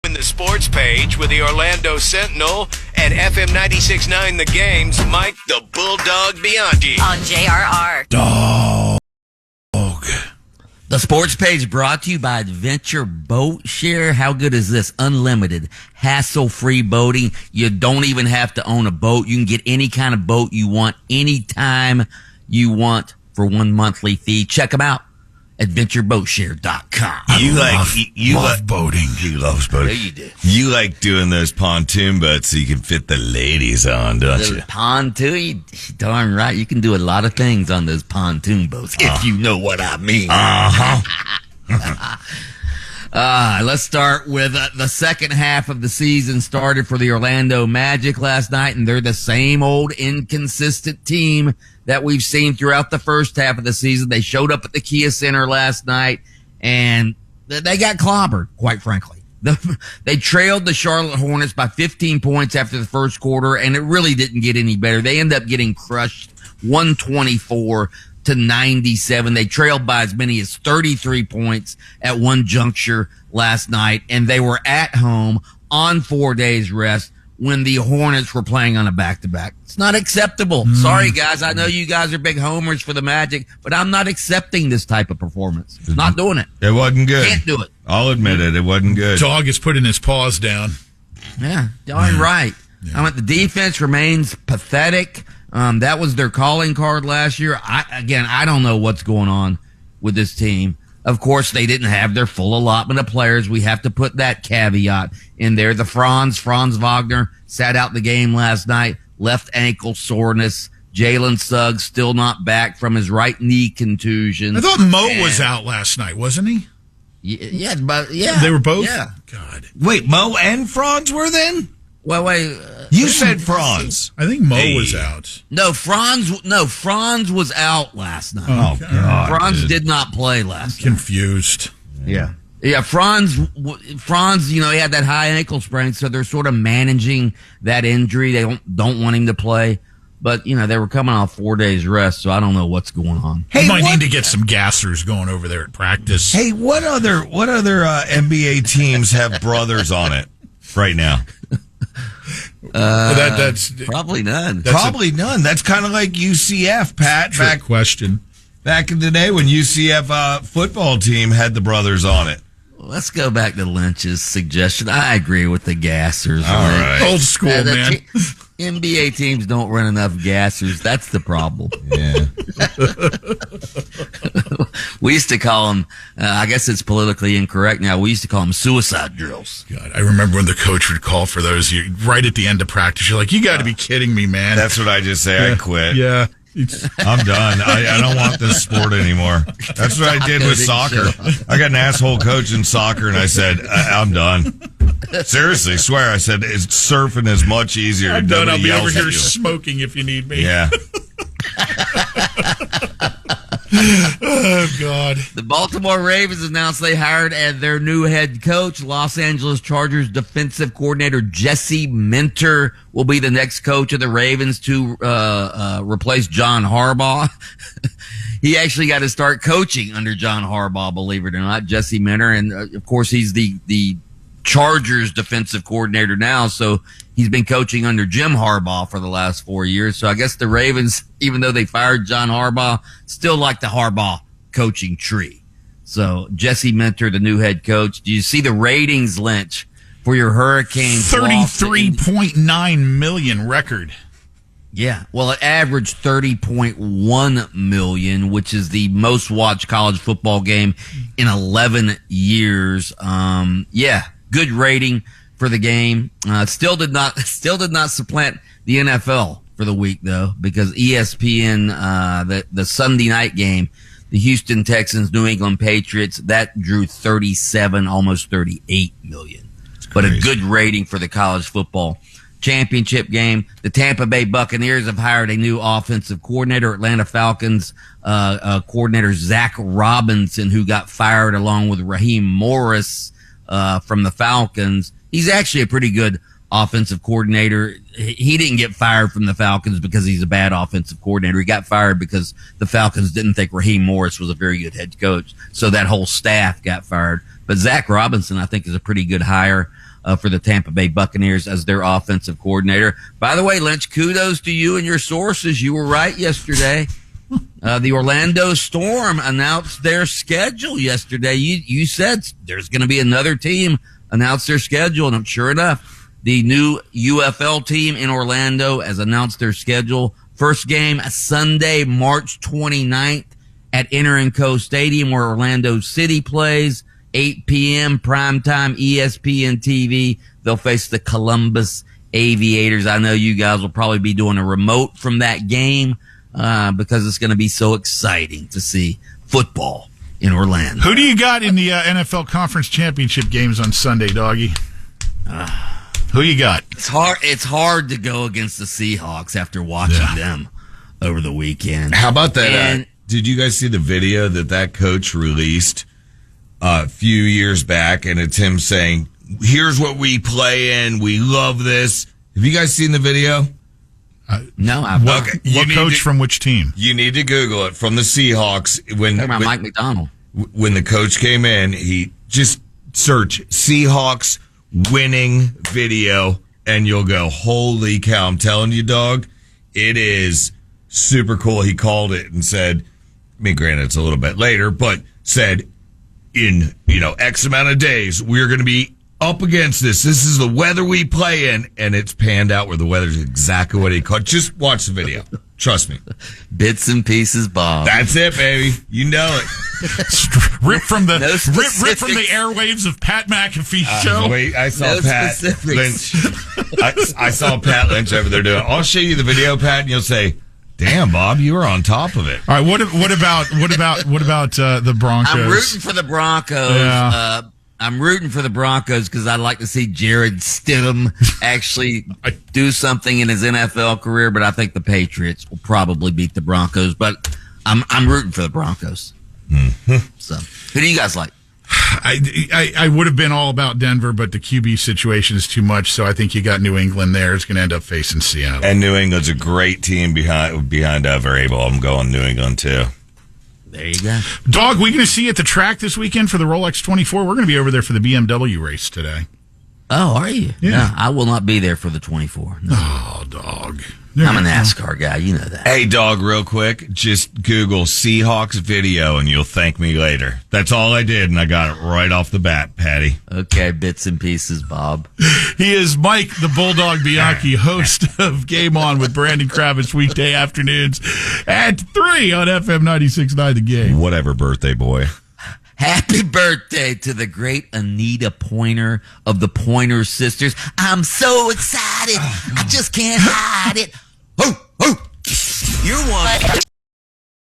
in the sports page with the Orlando Sentinel and FM 96.9 The Game's Mike the Bulldog Bianchi. On JRR. Dog. The sports page brought to you by Adventure Boat Share. How good is this? Unlimited, hassle-free boating. You don't even have to own a boat. You can get any kind of boat you want, anytime you want for one monthly fee. Check them out. AdventureBoatShare.com. You love boating. He loves boating. Yeah, you do. You like doing those pontoon boats so you can fit the ladies on, don't you? Pontoon, darn right. You can do a lot of things on those pontoon boats, if you know what I mean. Let's start with the second half of the season started for the Orlando Magic last night, and they're the same old inconsistent team that we've seen throughout the first half of the season. They showed up at the Kia Center last night, and they got clobbered, quite frankly. They trailed the Charlotte Hornets by 15 points after the first quarter, and it really didn't get any better. They ended up getting crushed 124-97. They trailed by as many as 33 points at one juncture last night, and they were at home on 4 days rest when the Hornets were playing on a back-to-back. It's not acceptable. Sorry, guys. I know you guys are big homers for the Magic, but I'm not accepting this type of performance. Not doing it. It wasn't good. Can't do it. I'll admit it. It wasn't good. Dog is putting his paws down. Yeah, darn right. Yeah. I mean, the defense remains pathetic. That was their calling card last year. I don't know what's going on with this team. Of course, they didn't have their full allotment of players. We have to put that caveat in there. The Franz Wagner sat out the game last night, left ankle soreness. Jalen Suggs still not back from his right knee contusion. I thought Mo was out last night, wasn't he? Yeah, but they were both. Yeah. God. Wait, Mo and Franz were then? Well, wait. You said Franz. I think Mo was out. No, Franz was out last night. Oh, God. Franz did not play last night. Confused. Yeah. Yeah, Franz, he had that high ankle sprain, so they're sort of managing that injury. They don't want him to play. But, they were coming off 4 days rest, so I don't know what's going on. Hey, might need to get some gassers going over there at practice. Hey, what other NBA teams have brothers on it right now? That's probably none. Probably none. That's kind of like UCF, Pat. Trick question. Back in the day when UCF football team had the brothers on it. Let's go back to Lynch's suggestion. I agree with the gassers. All right. Old school, man. NBA teams don't run enough gassers. That's the problem. Yeah. We used to call them, I guess it's politically incorrect now, we used to call them suicide drills. God, I remember when the coach would call for those right at the end of practice. You're like, you got to be kidding me, man. That's what I just say. I quit. Yeah. I'm done. I don't want this sport anymore. That's what I did with soccer. I got an asshole coach in soccer, and I said, I'm done. Seriously, swear. I said, surfing is much easier. I'm done. I'll be over here you. smoking if you need me. Yeah. Oh, God. The Baltimore Ravens announced they hired their new head coach. Los Angeles Chargers defensive coordinator Jesse Minter will be the next coach of the Ravens to replace John Harbaugh. He actually got to start coaching under John Harbaugh, believe it or not, Jesse Minter. And, of course, he's the Chargers defensive coordinator now, so he's been coaching under Jim Harbaugh for the last 4 years. So I guess the Ravens, even though they fired John Harbaugh, still like the Harbaugh coaching tree. So Jesse Minter, the new head coach. Do you see the ratings, Lynch, for your Hurricanes? 33.9 million record. Yeah, well, it averaged 30.1 million, which is the most watched college football game in 11 years. Yeah, good rating for the game. Still did not supplant the NFL for the week though, because ESPN, the Sunday night game, the Houston Texans, New England Patriots, that drew 37, almost 38 million. But a good rating for the college football championship game. The Tampa Bay Buccaneers have hired a new offensive coordinator, Atlanta Falcons coordinator Zach Robinson, who got fired along with Raheem Morris from the Falcons. He's actually a pretty good offensive coordinator. He didn't get fired from the Falcons because he's a bad offensive coordinator. He got fired because the Falcons didn't think Raheem Morris was a very good head coach. So that whole staff got fired. But Zach Robinson, I think, is a pretty good hire. for the Tampa Bay Buccaneers as their offensive coordinator. By the way, Lynch, kudos to you and your sources. You were right yesterday. The Orlando Storm announced their schedule yesterday. You said there's going to be another team announce their schedule, and sure enough, the new UFL team in Orlando has announced their schedule. First game Sunday, March 29th at Inter&Co Stadium where Orlando City plays. 8 p.m. primetime ESPN TV. They'll face the Columbus Aviators. I know you guys will probably be doing a remote from that game because it's going to be so exciting to see football in Orlando. Who do you got in the NFL Conference Championship games on Sunday, Doggy? Who you got? It's hard to go against the Seahawks after watching them over the weekend. How about that? Did you guys see the video that coach released a few years back? And it's him saying, here's what we play in. We love this. Have you guys seen the video? No, I've not. Okay. What coach from which team? You need to Google it. From the Seahawks. When Mike McDonald. When the coach came in, he just search Seahawks winning video, and you'll go, holy cow. I'm telling you, dog, it is super cool. He called it and said, I mean, granted, it's a little bit later, but said, in, X amount of days, we're going to be up against this. This is the weather we play in, and it's panned out where the weather's exactly what he called. Just watch the video. Trust me. Bits and pieces, Bob. That's it, baby. You know it. Rip from the airwaves of Pat McAfee's show. Wait, I saw Pat Lynch. I saw Pat Lynch over there doing. I'll show you the video, Pat, and you'll say, "Damn, Bob, you were on top of it." All right, what about the Broncos? I'm rooting for the Broncos. Yeah. I'm rooting for the Broncos because I'd like to see Jared Stidham actually do something in his NFL career, but I think the Patriots will probably beat the Broncos. But I'm rooting for the Broncos. Mm-hmm. So, who do you guys like? I would have been all about Denver, but the QB situation is too much, so I think you got New England there. It's going to end up facing Seattle. And New England's a great team behind Variable. I'm going New England, too. There you go. Dog, we going to see you at the track this weekend for the Rolex 24? We're going to be over there for the BMW race today. Oh, are you? Yeah. No, I will not be there for the 24. No. Oh, dog. I'm a NASCAR guy. You know that. Hey, dog, real quick, just Google Seahawks video and you'll thank me later. That's all I did, and I got it right off the bat, Patty. Okay, bits and pieces, Bob. He is Mike the Bulldog Bianchi, host of Game On with Brandon Kravitz weekday afternoons at 3 on FM 96.9 The Game. Whatever, birthday boy. Happy birthday to the great Anita Pointer of the Pointer Sisters. I'm so excited. I just can't hide it. Oh!